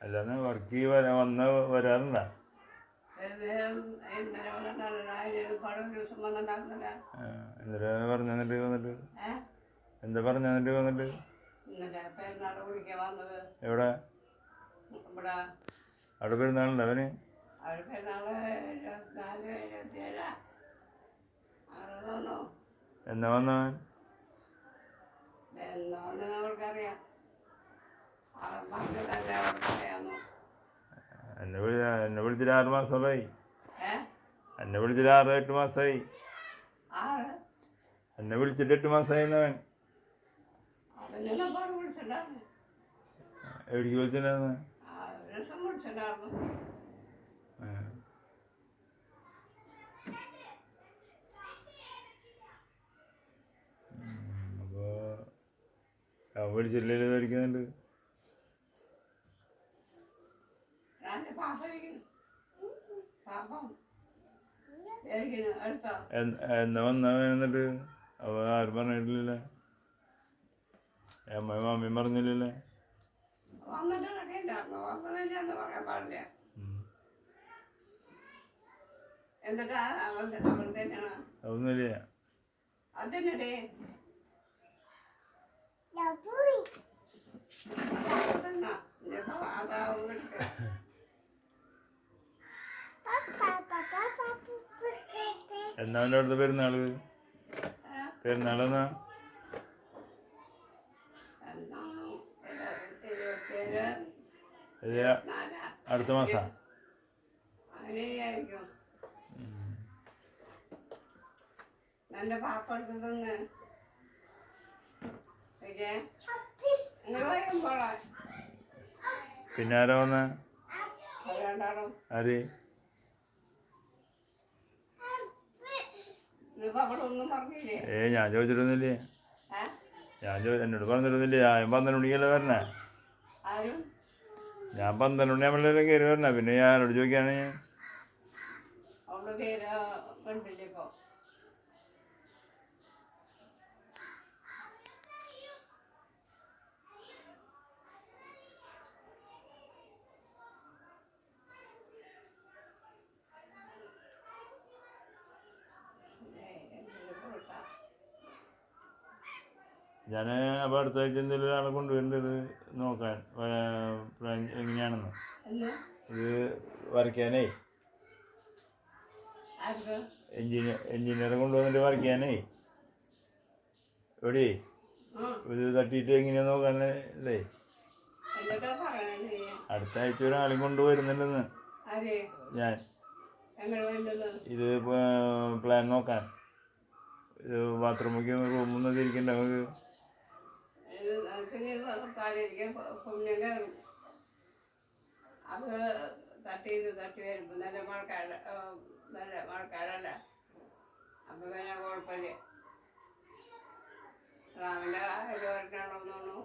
അല്ലാന്ന് വർക്ക് വരാറുണ്ടോ? എന്തിനാ പറഞ്ഞു തന്നിട്ട് വന്നിട്ട്? എന്താ പറഞ്ഞു തന്നിട്ട് വന്നിട്ട്? എവിടെ അവിടെ പെരുന്നാളുണ്ട് അവന്? എന്നാ വന്നവൻ? എന്നെ വിളിച്ചിട്ട് 6 മാസമായി. എന്നെ വിളിച്ചിട്ട് 6-8 മാസമായി. എന്നെ വിളിച്ചിട്ട് 8 മാസമായി എന്നവൻ. എവിടേക്ക് വിളിച്ചിട്ടുണ്ടായിരുന്നു? അപ്പോൾ അവൻ വിളിച്ചിട്ടില്ലല്ലോ ധരിക്കുന്നുണ്ട്. എന്നാ വന്നവൻ? എന്നിട്ട് അവ ആരും പറഞ്ഞിട്ടില്ലല്ലേ? അമ്മയും മാമിയും പറഞ്ഞില്ലല്ലേ? അതൊന്നുമില്ല. എന്നാ അവൻ്റെ അവിടുത്തെ പെരുന്നാള്? പെരുന്നാളെന്നാ? അടുത്ത മാസം. പിന്നെ ആരാ വന്ന? ആര്? ഞാൻ ചോദിച്ചിട്ടൊന്നുമില്ലേ. എന്നോട് പറഞ്ഞിട്ടൊന്നുമില്ലേ. ഞാൻ 12 മണിക്കല്ലേ വരണേ. ഞാൻ 12 മണിയാകുമ്പോഴല്ലേ കയറി വരണേ. പിന്നെ ഞാൻ എന്നോട് ചോദിക്കാണ്. ഞാൻ അപ്പോൾ അടുത്ത ആഴ്ച എന്തെങ്കിലും ഒരാളെ കൊണ്ടുവരേണ്ടത് നോക്കാൻ എങ്ങനെയാണെന്ന്. ഇത് വരയ്ക്കാനേ എഞ്ചിനീയറെ കൊണ്ടുവന്നിട്ട് വരയ്ക്കാനേ. എവിടെ ഇത് തട്ടിയിട്ട് എങ്ങനെയാന്ന് നോക്കാനല്ലേ. അടുത്ത ആഴ്ച ഒരാളെയും കൊണ്ടുവരുന്നുണ്ടെന്ന് ഞാൻ. ഇത് പ്ലാൻ നോക്കാൻ. ഇത് ബാത്റൂമൊക്കെ റൂമൊന്നും തിരിക്കണ്ട നമുക്ക്. അത് തട്ടി വരുമ്പോൾ നല്ല മഴക്കാരല്ല. അപ്പം പിന്നെ കുഴപ്പമില്ല. രാവിലെ 1 വരട്ടാണോന്നു